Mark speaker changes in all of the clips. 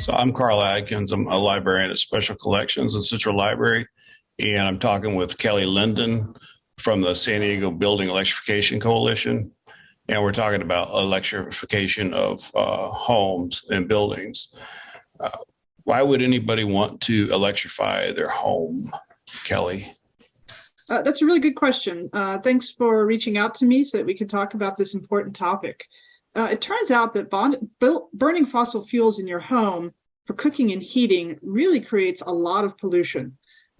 Speaker 1: So I'm Carl Adkins. I'm a librarian at Special Collections and Central Library, and I'm talking with Kelly Linden from the San Diego Building Electrification Coalition, and we're talking about electrification of homes and buildings. Uh, why would anybody want to electrify their home, Kelly?
Speaker 2: That's a really good question. Thanks for reaching out to me so that we can talk about this important topic. It turns out that burning fossil fuels in your home for cooking and heating really creates a lot of pollution,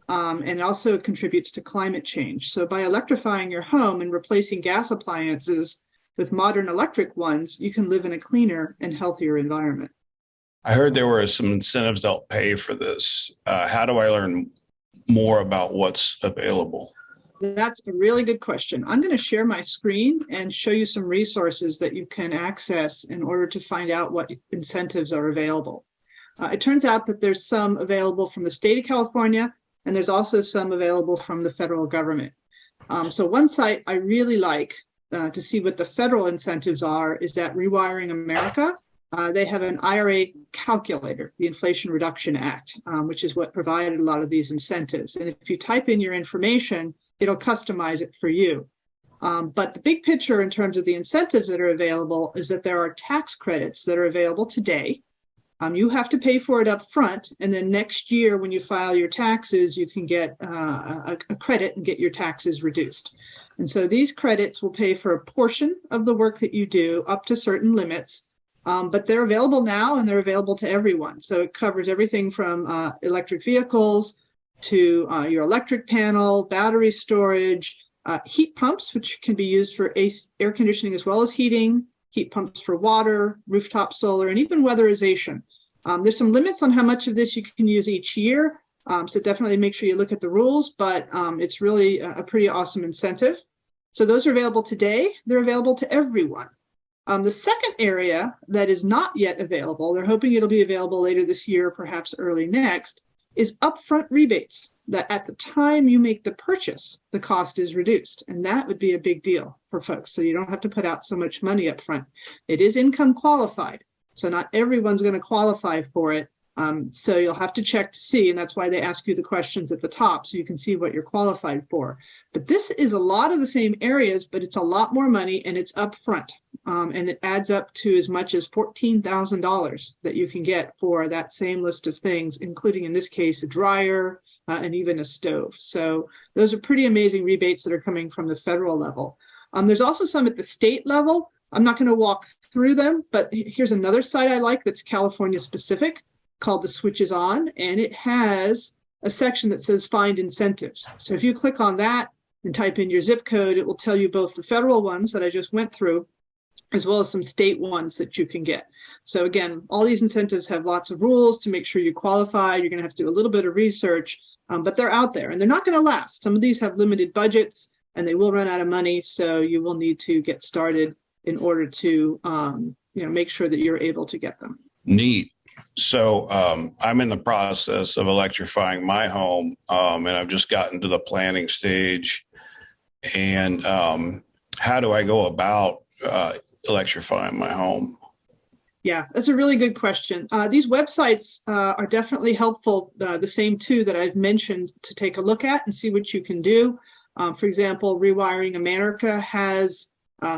Speaker 2: and also contributes to climate change. So by electrifying your home and replacing gas appliances with modern electric ones, you can live in a cleaner and healthier environment.
Speaker 1: I heard there were some incentives to help pay for this. How do I learn more about what's available?
Speaker 2: That's a really good question. I'm going to share my screen and show you some resources that you can access in order to find out what incentives are available. It turns out that there's some available from the state of California, and there's also some available from the federal government. So one site I really like to see what the federal incentives are is at Rewiring America. They have an IRA calculator, the Inflation Reduction Act, which is what provided a lot of these incentives. And if you type in your information, it'll customize it for you. But the big picture in terms of the incentives that are available is that there are tax credits that are available today. You have to pay for it up front, and then next year when you file your taxes, you can get a credit and get your taxes reduced. And so these credits will pay for a portion of the work that you do up to certain limits, but they're available now and they're available to everyone. So it covers everything from electric vehicles to your electric panel, battery storage, heat pumps, which can be used for air conditioning as well as heating, heat pumps for water, rooftop solar, and even weatherization. There's some limits on how much of this you can use each year, so definitely make sure you look at the rules, but it's really a pretty awesome incentive. So those are available today. They're available to everyone. The second area that is not yet available, they're hoping it'll be available later this year, perhaps early next, is upfront rebates, that at the time you make the purchase, the cost is reduced. And that would be a big deal for folks. So you don't have to put out so much money up front. It is income qualified. So not everyone's going to qualify for it. So you'll have to check to see. And that's why they ask you the questions at the top so you can see what you're qualified for. But this is a lot of the same areas, but it's a lot more money and it's upfront. And it adds up to as much as $14,000 that you can get for that same list of things, including in this case, a dryer and even a stove. So those are pretty amazing rebates that are coming from the federal level. There's also some at the state level. I'm not going to walk through them, but here's another site I like that's California specific called the Switches On, and it has a section that says find incentives. So if you click on that and type in your zip code, it will tell you both the federal ones that I just went through, as well as some state ones that you can get. So again, all these incentives have lots of rules to make sure you qualify. You're going to have to do a little bit of research, but they're out there and they're not going to last. Some of these have limited budgets and they will run out of money. So you will need to get started in order to make sure that you're able to get them.
Speaker 1: Neat. So I'm in the process of electrifying my home, and I've just gotten to the planning stage. And how do I go about electrifying my home?
Speaker 2: Yeah, that's a really good question. These websites are definitely helpful, the same two that I've mentioned, to take a look at and see what you can do. For example, Rewiring America has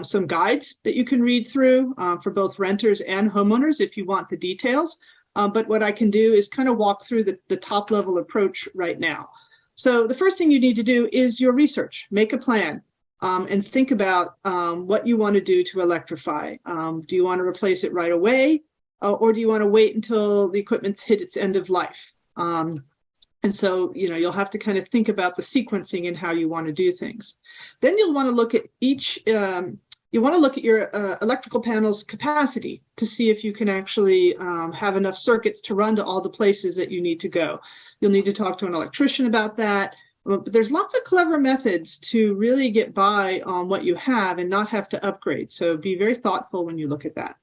Speaker 2: some guides that you can read through for both renters and homeowners if you want the details. But what I can do is kind of walk through the top level approach right now. So the first thing you need to do is your research. Make a plan and think about what you want to do to electrify. Do you want to replace it right away, or do you want to wait until the equipment's hit its end of life? And so, you'll have to kind of think about the sequencing and how you want to do things. Then you'll want to look at your electrical panel's capacity to see if you can actually have enough circuits to run to all the places that you need to go. You'll need to talk to an electrician about that. But there's lots of clever methods to really get by on what you have and not have to upgrade. So be very thoughtful when you look at that.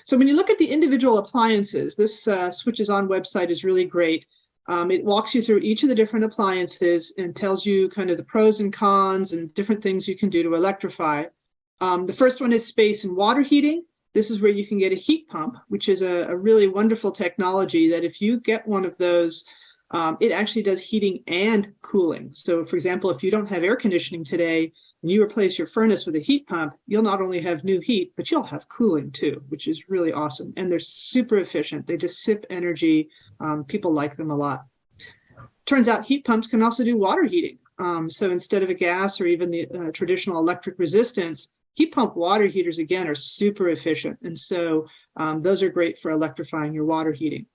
Speaker 2: So when you look at the individual appliances, this Switches On website is really great. It walks you through each of the different appliances and tells you kind of the pros and cons and different things you can do to electrify. The first one is space and water heating. this is where you can get a heat pump, which is a really wonderful technology that if you get one of those, it actually does heating and cooling. So, for example, if you don't have air conditioning today and you replace your furnace with a heat pump, you'll not only have new heat, but you'll have cooling too, which is really awesome. And they're super efficient. They just sip energy. People like them a lot. Turns out heat pumps can also do water heating. So instead of a gas or even the traditional electric resistance, heat pump water heaters, again, are super efficient. And so those are great for electrifying your water heating.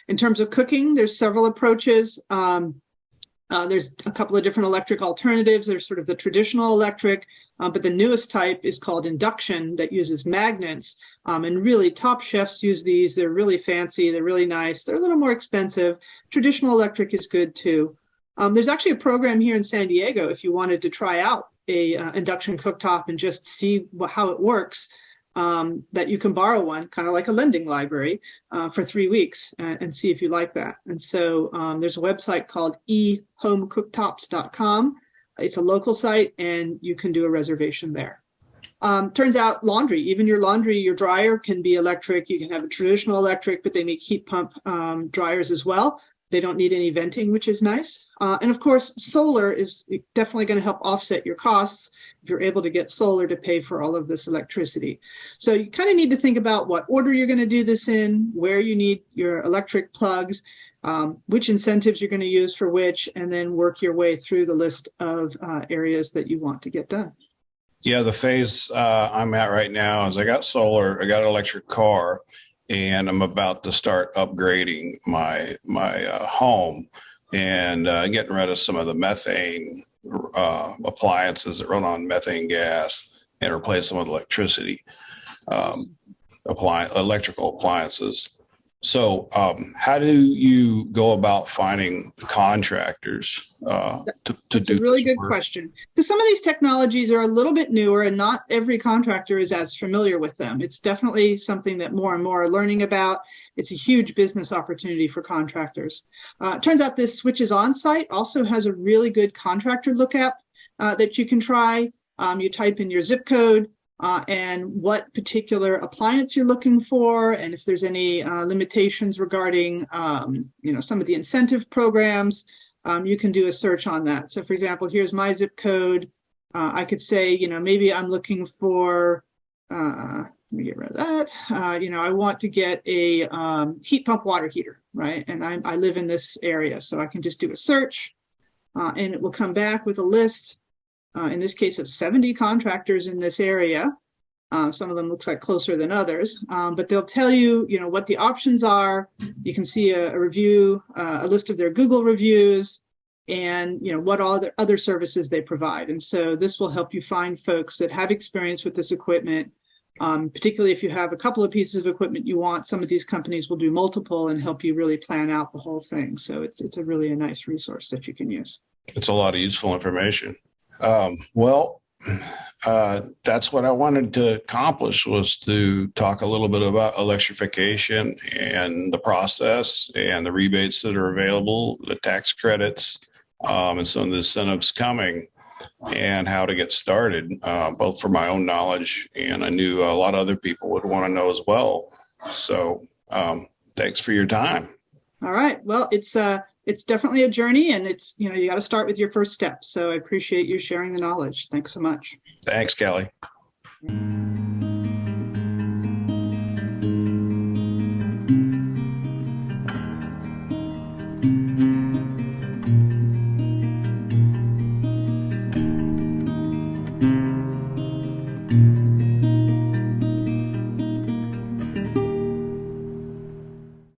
Speaker 2: In terms of cooking, there's several approaches. There's a couple of different electric alternatives. There's sort of the traditional electric, but the newest type is called induction that uses magnets. And really, top chefs use these. They're really fancy. They're really nice. They're a little more expensive. Traditional electric is good too. There's actually a program here in San Diego if you wanted to try out a induction cooktop and just see how it works, that you can borrow one, kind of like a lending library, for 3 weeks and see if you like that. And so there's a website called ehomecooktops.com. It's a local site, and you can do a reservation there. Turns out laundry, even your laundry, your dryer can be electric. You can have a traditional electric, but they make heat pump dryers as well. They don't need any venting, which is nice. And of course, solar is definitely going to help offset your costs if you're able to get solar to pay for all of this electricity. So you kind of need to think about what order you're going to do this in, where you need your electric plugs, which incentives you're going to use for which, and then work your way through the list of areas that you want to get done.
Speaker 1: Yeah, the phase I'm at right now is I got solar, I got an electric car, and I'm about to start upgrading my home and getting rid of some of the methane appliances that run on methane gas and replace them with electricity electrical appliances. So how do you go about finding contractors to do?
Speaker 2: It's a really good question, because some of these technologies are a little bit newer and not every contractor is as familiar with them. It's definitely something that more and more are learning about. It's a huge business opportunity for contractors. It turns out this Switches On site also has a really good contractor lookup that you can try. You type in your zip code and what particular appliance you're looking for, and if there's any limitations regarding, some of the incentive programs, you can do a search on that. So, for example, here's my zip code. I could say, maybe I'm looking for, let me get rid of that. I want to get a heat pump water heater, right? And I live in this area, so I can just do a search, and it will come back with a list. In this case of 70 contractors in this area. Some of them looks like closer than others, but they'll tell you, what the options are. You can see a review, a list of their Google reviews, and, what all the other services they provide. And so this will help you find folks that have experience with this equipment, particularly if you have a couple of pieces of equipment you want. Some of these companies will do multiple and help you really plan out the whole thing. So it's a really a nice resource that you can use.
Speaker 1: It's a lot of useful information. That's what I wanted to accomplish, was to talk a little bit about electrification and the process and the rebates that are available, the tax credits, and some of the incentives coming, and how to get started, both for my own knowledge, and I knew a lot of other people would want to know as well. So thanks for your time.
Speaker 2: All right. Well, it's definitely a journey, and it's, you got to start with your first step. So I appreciate you sharing the knowledge. Thanks so much.
Speaker 1: Thanks, Kelly.